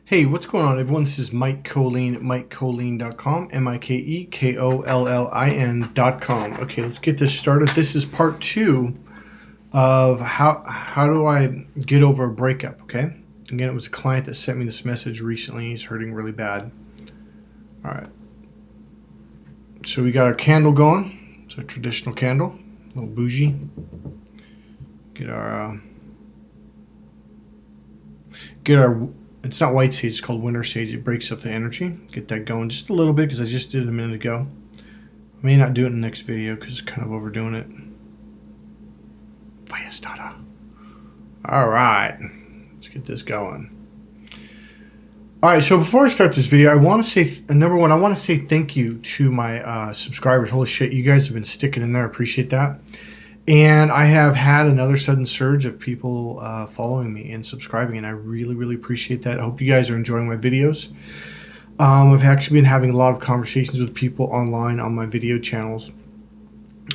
Hey, what's going on, everyone? This is Mike Colleen at MikeColleen.com, MikeKollin.com. Okay, let's get this started. This is part two of how do I get over a breakup, okay? Again, it was a client that sent me this message recently. He's hurting really bad. All right. So we got our candle going. It's a traditional candle, a little bougie. Get our it's not white sage, it's called winter sage. It breaks up the energy. Get that going just a little bit because I just did it a minute ago. I may not do it in the next video because it's kind of overdoing it. Fire starter. All right, let's get this going. All right, so before I start this video, I want to say, number one, I want to say thank you to my subscribers. Holy shit, you guys have been sticking in there. I appreciate that. And I have had another sudden surge of people following me and subscribing, and I really, really appreciate that. I hope you guys are enjoying my videos. I've actually been having a lot of conversations with people online on my video channels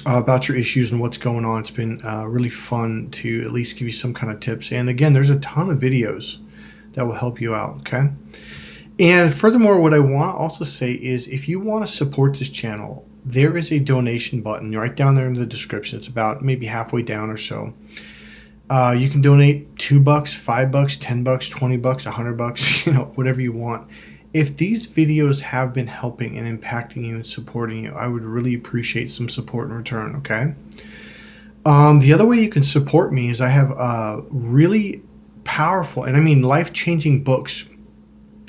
about your issues and what's going on. It's been really fun to at least give you some kind of tips. And again, there's a ton of videos that will help you out, okay? And furthermore, what I want to also say is if you want to support this channel, there is a donation button right down there in the description. It's about maybe halfway down or so. You can donate $2, $5, $10, $20, $100, you know, whatever you want. If these videos have been helping and impacting you and supporting you, I would really appreciate some support in return, okay? The other way you can support me is I have really powerful, and I mean life-changing books.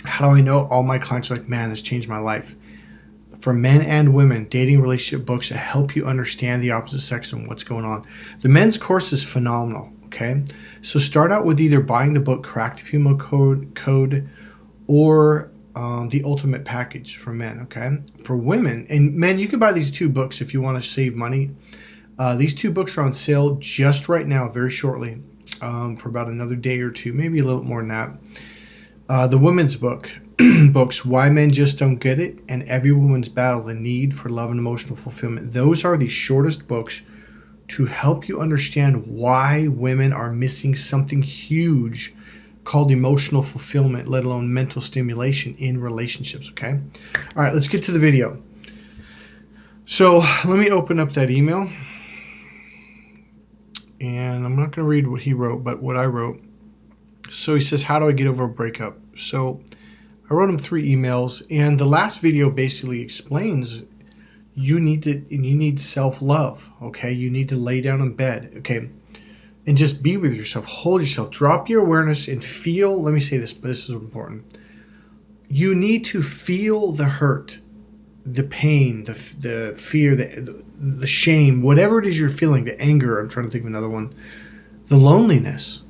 How do I know? All my clients are like, man, this changed my life. For men and women, dating relationship books that help you understand the opposite sex and what's going on. The men's course is phenomenal, okay? So start out with either buying the book Crack the Female Code or the Ultimate Package for men, okay? For women, and men, you can buy these two books if you want to save money. These two books are on sale just right now, very shortly, for about another day or two, maybe a little more than that. The women's book, books, Why Men Just Don't Get It, and Every Woman's Battle, The Need for Love and Emotional Fulfillment. Those are the shortest books to help you understand why women are missing something huge called emotional fulfillment, let alone mental stimulation in relationships, okay? All right, let's get to the video. So let me open up that email. And I'm not going to read what he wrote, but what I wrote. So he says, how do I get over a breakup? So I wrote him 3 emails, and the last video basically explains you need self-love, okay? You need to lay down in bed, okay? And just be with yourself, hold yourself, drop your awareness and feel, let me say this, but this is important. You need to feel the hurt, the pain, the fear, the shame, whatever it is you're feeling, the anger, I'm trying to think of another one, the loneliness.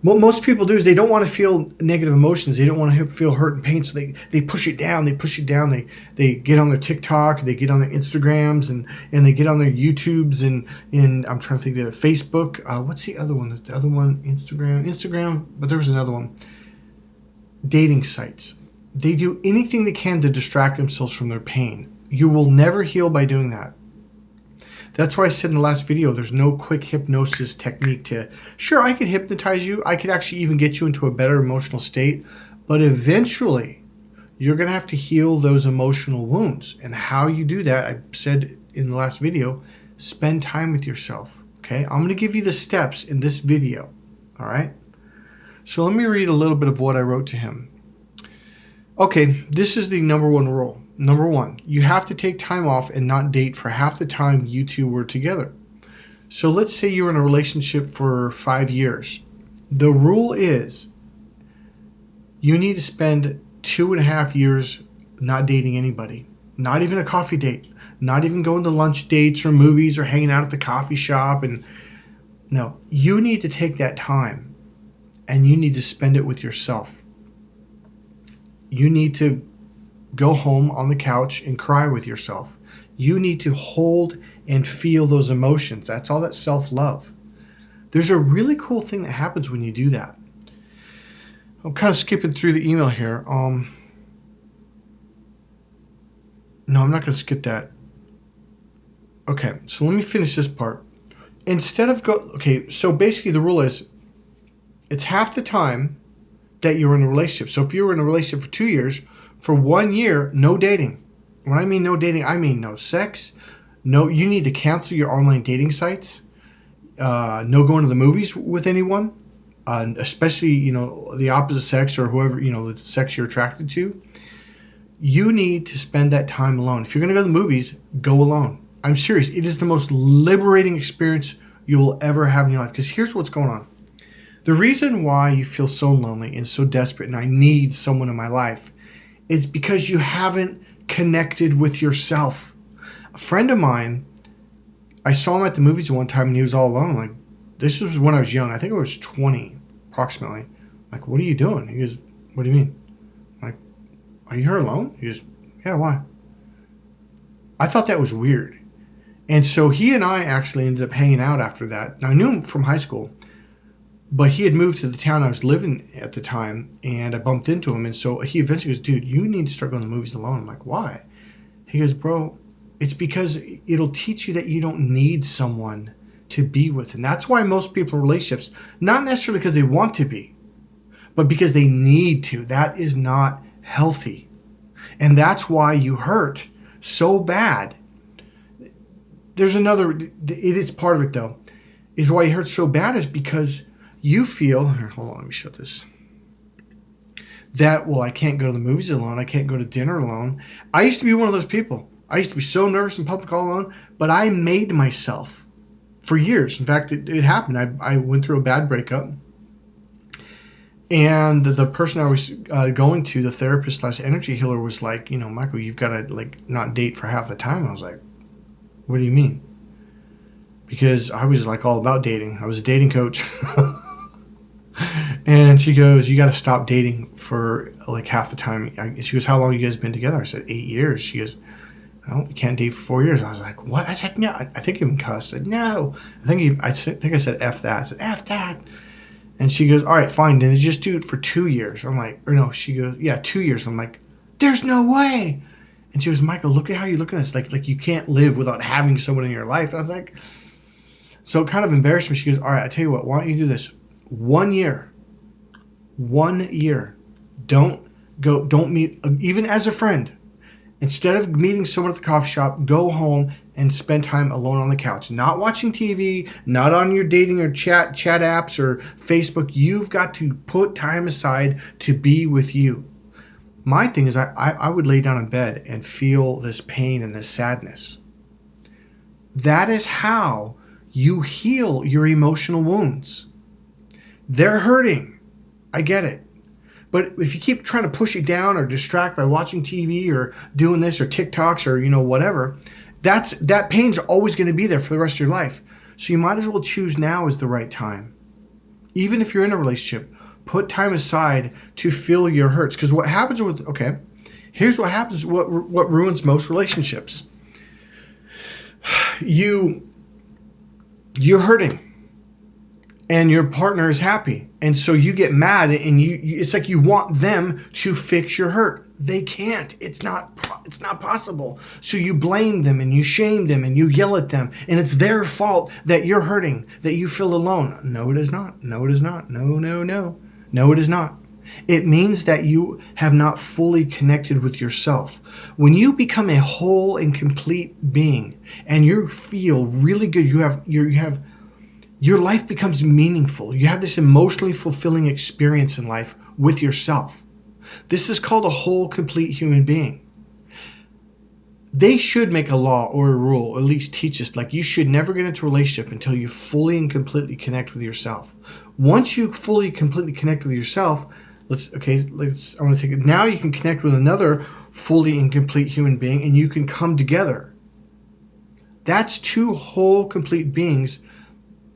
What most people do is they don't want to feel negative emotions. They don't want to feel hurt and pain, so they push it down. They get on their TikTok, they get on their Instagrams, and they get on their YouTubes, and I'm trying to think of Facebook. What's the other one? The other one, Instagram, but there was another one. Dating sites. They do anything they can to distract themselves from their pain. You will never heal by doing that. That's why I said in the last video, there's no quick hypnosis technique to, sure, I could hypnotize you. I could actually even get you into a better emotional state. But eventually, you're going to have to heal those emotional wounds. And how you do that, I said in the last video, spend time with yourself. Okay, I'm going to give you the steps in this video. All right. So let me read a little bit of what I wrote to him. Okay, this is the number one rule. Number one, you have to take time off and not date for half the time you two were together. So let's say you're in a relationship for 5 years. The rule is you need to spend 2.5 years not dating anybody, not even a coffee date, not even going to lunch dates or movies or hanging out at the coffee shop. And no, you need to take that time and you need to spend it with yourself. You need to go home on the couch and cry with yourself. You need to hold and feel those emotions. That's all that self-love. There's a really cool thing that happens when you do that. I'm kind of skipping through the email here. No, I'm not going to skip that. Okay, so let me finish this part. Instead of okay, so basically the rule is it's half the time that you're in a relationship. So if you were in a relationship for 2 years, for 1 year, no dating. When I mean no dating, I mean no sex. No, you need to cancel your online dating sites. No going to the movies with anyone, especially, the opposite sex or whoever, the sex you're attracted to. You need to spend that time alone. If you're going to go to the movies, go alone. I'm serious. It is the most liberating experience you will ever have in your life. Because here's what's going on. The reason why you feel so lonely and so desperate and I need someone in my life is because you haven't connected with yourself. A friend of mine, I saw him at the movies one time and he was all alone. I'm like, this was when I was young. I think I was 20 approximately. I'm like, what are you doing? He goes, what do you mean? I'm like, are you here alone? He goes, yeah, why? I thought that was weird. And so he and I actually ended up hanging out after that. Now, I knew him from high school, but he had moved to the town I was living at the time, and I bumped into him. And so he eventually goes, dude, you need to start going to the movies alone. I'm like, why? He goes, bro, it's because it'll teach you that you don't need someone to be with. And that's why most people in relationships, not necessarily because they want to be, but because they need to. That is not healthy. And that's why you hurt so bad. There's another, it is part of it though, is why you hurt so bad is because you feel, here, hold on, let me shut this, that, well, I can't go to the movies alone. I can't go to dinner alone. I used to be one of those people. I used to be so nervous in public all alone, but I made myself for years. In fact, it happened. I went through a bad breakup. And the person I was going to, the therapist / energy healer, was like, Michael, you've got to not date for half the time. I was like, what do you mean? Because I was all about dating. I was a dating coach. And she goes, you got to stop dating for half the time. She goes, how long have you guys been together? I said, 8 years. She goes, oh, you can't date for 4 years. I was like, what? I said, no. I think even cussed. I said, no. I think I said F that. I said, F that. And she goes, all right, fine. Then just do it for 2 years. I'm like, or no, she goes, yeah, 2 years. I'm like, there's no way. And she goes, Michael, look at how you're looking at us. Like you can't live without having someone in your life. And I was like, so it kind of embarrassed me. She goes, all right, I tell you what, why don't you do this? 1 year. 1 year. Don't meet, even as a friend. Instead of meeting someone at the coffee shop, go home and spend time alone on the couch. Not watching TV, not on your dating or chat apps or Facebook. You've got to put time aside to be with you. My thing is I would lay down in bed and feel this pain and this sadness. That is how you heal your emotional wounds. They're hurting. I get it. But if you keep trying to push it down or distract by watching TV or doing this or TikToks or whatever, that pain's always going to be there for the rest of your life. So you might as well choose now as the right time. Even if you're in a relationship, put time aside to feel your hurts. Because what happens here's what happens, what ruins most relationships. You're hurting. And your partner is happy. And so you get mad and it's like you want them to fix your hurt. They can't. It's not possible. So you blame them and you shame them and you yell at them. And it's their fault that you're hurting, that you feel alone. No, it is not. No, it is not. No. No, it is not. It means that you have not fully connected with yourself. When you become a whole and complete being and you feel really good, your life becomes meaningful. You have this emotionally fulfilling experience in life with yourself. This is called a whole, complete human being. They should make a law or a rule, or at least teach us, you should never get into a relationship until you fully and completely connect with yourself. Once you fully, completely connect with yourself, I want to take it. Now you can connect with another fully and complete human being, and you can come together. That's two whole, complete beings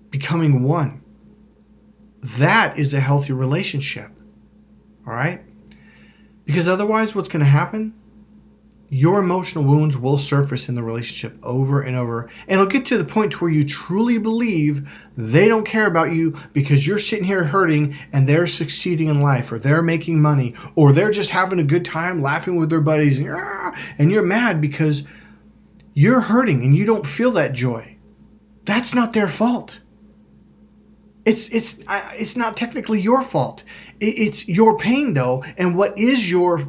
becoming one. That is a healthy relationship. All right? Because otherwise, what's going to happen? Your emotional wounds will surface in the relationship over and over. And it'll get to the point where you truly believe they don't care about you because you're sitting here hurting and they're succeeding in life, or they're making money, or they're just having a good time laughing with their buddies. And you're mad because you're hurting and you don't feel that joy. That's not their fault. It's not technically your fault. It's your pain though, and what is your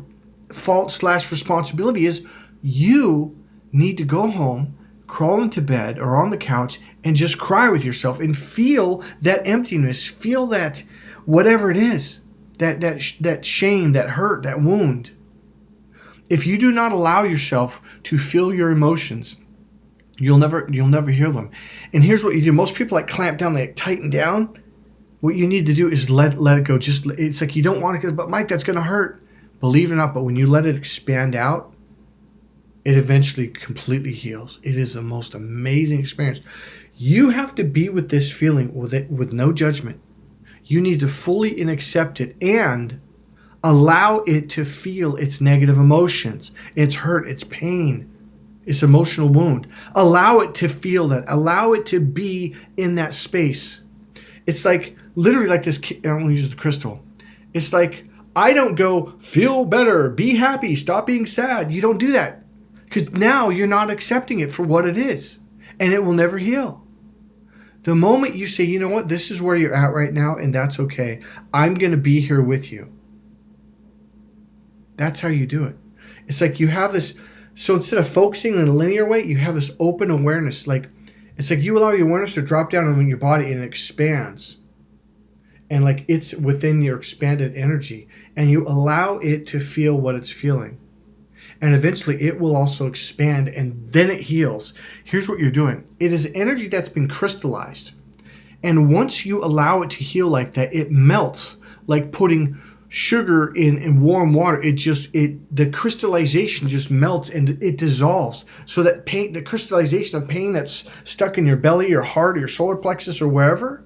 fault slash responsibility is you need to go home, crawl into bed or on the couch, and just cry with yourself and feel that emptiness, feel that whatever it is, that shame, that hurt, that wound. If you do not allow yourself to feel your emotions, you'll never heal them. And here's what you do. Most people clamp down, they tighten down. What you need to do is let it go. Just, it's like you don't want to, but Mike, that's going to hurt. Believe it or not, but when you let it expand out, it eventually completely heals. It is the most amazing experience. You have to be with this feeling with no judgment. You need to fully accept it and allow it to feel its negative emotions, its hurt, its pain, its emotional wound. Allow it to feel that. Allow it to be in that space. It's like literally like this. I don't want to use the crystal. It's like I don't go feel better, be happy, stop being sad. You don't do that because now you're not accepting it for what it is, and it will never heal. The moment you say, you know what, this is where you're at right now, and that's okay. I'm going to be here with you. That's how you do it. It's like you have this, so instead of focusing in a linear way, you have this open awareness. Like, it's like you allow your awareness to drop down on your body and it expands. And like it's within your expanded energy. And you allow it to feel what it's feeling. And eventually it will also expand and then it heals. Here's what you're doing. It is energy that's been crystallized. And once you allow it to heal like that, it melts like putting sugar in warm water. The crystallization just melts and it dissolves. So that pain, the crystallization of pain that's stuck in your belly, your heart, or your solar plexus, or wherever,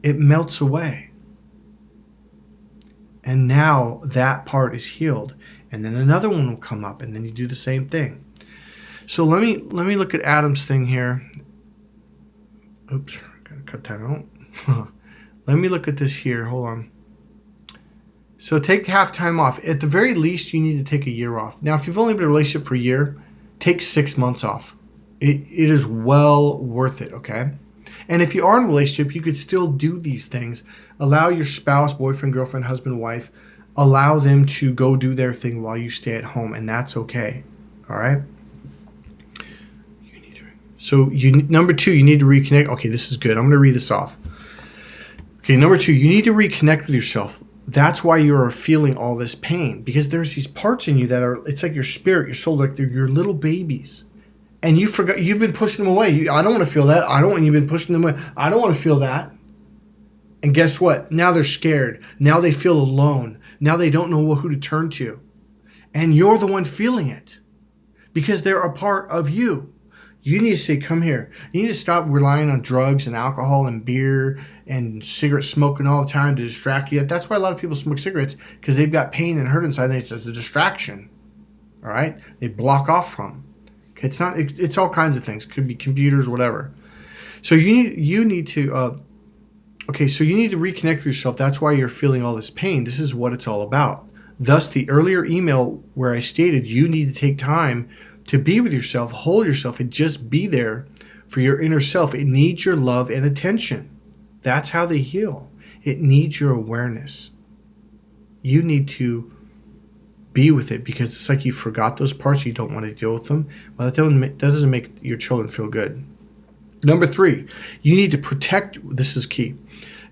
it melts away. And now that part is healed. And then another one will come up, and then you do the same thing. So let me look at Adam's thing here. Oops, gotta cut that out. Let me look at this here. Hold on. So take half time off. At the very least, you need to take a year off. Now, if you've only been in a relationship for a year, take 6 months off. It is well worth it, okay? And if you are in a relationship, you could still do these things. Allow your spouse, boyfriend, girlfriend, husband, wife, allow them to go do their thing while you stay at home, and that's okay, all right? So number 2, you need to reconnect. Okay, this is good. I'm going to read this off. Okay, number 2, you need to reconnect with yourself. That's why you're feeling all this pain, because there's these parts in you that are, it's like your spirit, your soul, like they're your little babies. And you forgot, you've been pushing them away. I don't want to feel that. You've been pushing them away. I don't want to feel that. And guess what? Now they're scared. Now they feel alone. Now they don't know who to turn to. And you're the one feeling it because they're a part of you. You need to say, come here. You need to stop relying on drugs and alcohol and beer and cigarette smoking all the time to distract you. That's why a lot of people smoke cigarettes, because they've got pain and hurt inside. It's a distraction. All right? They block off from. It's all kinds of things. It could be computers, whatever. So you need to reconnect with yourself. That's why you're feeling all this pain. This is what it's all about. Thus, the earlier email where I stated you need to take time to be with yourself, hold yourself, and just be there for your inner self. It needs your love and attention. That's how they heal. It needs your awareness. You need to be with it because it's like you forgot those parts. You don't want to deal with them. Well, that doesn't make your children feel good. Number 3, you need to protect. This is key.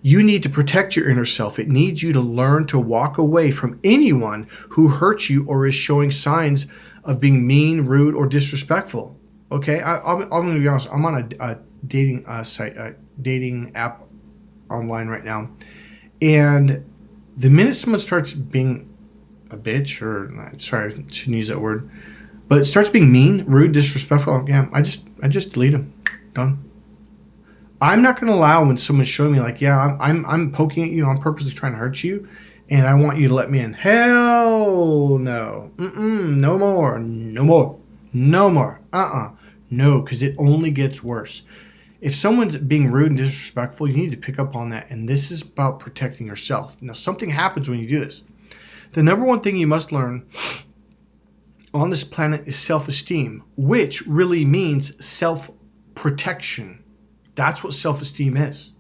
You need to protect your inner self. It needs you to learn to walk away from anyone who hurts you or is showing signs of being mean, rude, or disrespectful. Okay, I'm going to be honest. I'm on a dating site, a dating app online right now, and the minute someone starts being a bitch, or sorry, I shouldn't use that word, but it starts being mean, rude, disrespectful, yeah, I just delete them. Done. I'm not going to allow when someone's showing me like, yeah, I'm poking at you, I'm purposely trying to hurt you, and I want you to let me in. Hell no. No more. No, because it only gets worse. If someone's being rude and disrespectful, you need to pick up on that, and this is about protecting yourself. Now, something happens when you do this. The number one thing you must learn on this planet is self-esteem, which really means self-protection. That's what self-esteem is.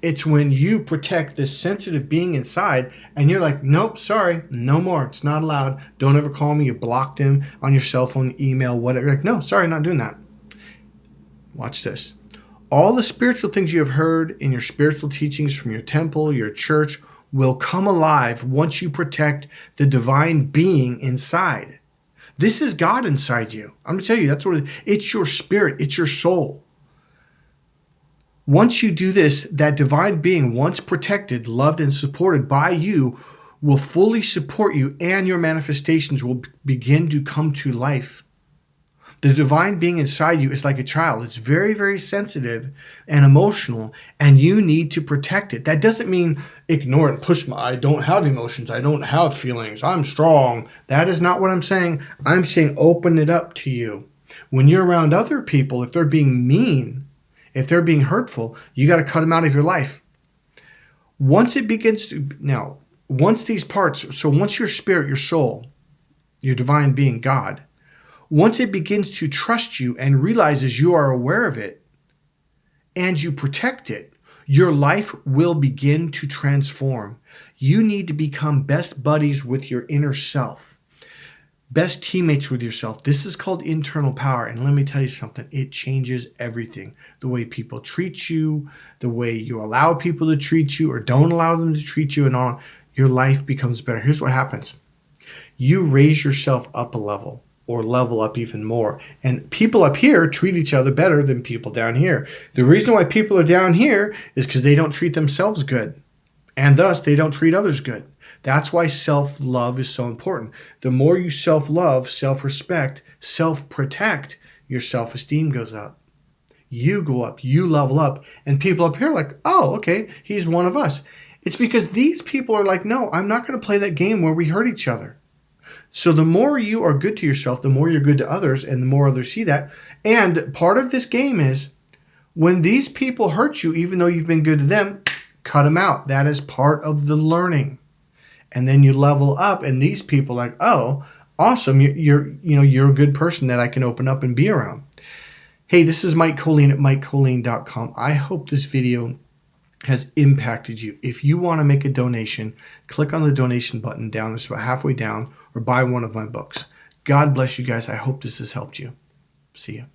It's when you protect this sensitive being inside and you're like, nope, sorry, no more. It's not allowed. Don't ever call me. You blocked him on your cell phone, email, whatever. You're like, no, sorry, not doing that. Watch this. All the spiritual things you have heard in your spiritual teachings from your temple, your church, will come alive once you protect the divine being inside. This is God inside you. I'm going to tell you, that's what it's your spirit. It's your soul. Once you do this, that divine being, once protected, loved, and supported by you, will fully support you, and your manifestations will begin to come to life. The divine being inside you is like a child. It's very, very sensitive and emotional, and you need to protect it. That doesn't mean ignore it, I don't have emotions. I don't have feelings. I'm strong. That is not what I'm saying. I'm saying open it up to you. When you're around other people, if they're being mean, if they're being hurtful, you got to cut them out of your life. Once it begins to, now, once these parts, so once your spirit, your soul, your divine being, God, once it begins to trust you and realizes you are aware of it and you protect it, your life will begin to transform. You need to become best buddies with your inner self, best teammates with yourself. This is called internal power. And let me tell you something, it changes everything. The way people treat you, the way you allow people to treat you or don't allow them to treat you and all, your life becomes better. Here's what happens. You raise yourself up a level or level up even more. And people up here treat each other better than people down here. The reason why people are down here is because they don't treat themselves good. And thus, they don't treat others good. That's why self-love is so important. The more you self-love, self-respect, self-protect, your self-esteem goes up. You go up, you level up, and people up here are like, oh, okay, he's one of us. It's because these people are like, no, I'm not going to play that game where we hurt each other. So the more you are good to yourself, the more you're good to others, and the more others see that. And part of this game is when these people hurt you, even though you've been good to them, cut them out. That is part of the learning. And then you level up, and these people are like, oh, awesome, you're a good person that I can open up and be around. Hey, this is Mike Colleen at MikeColleen.com. I hope this video has impacted you. If you want to make a donation, click on the donation button down. It's about halfway down, or buy one of my books. God bless you guys. I hope this has helped you. See you.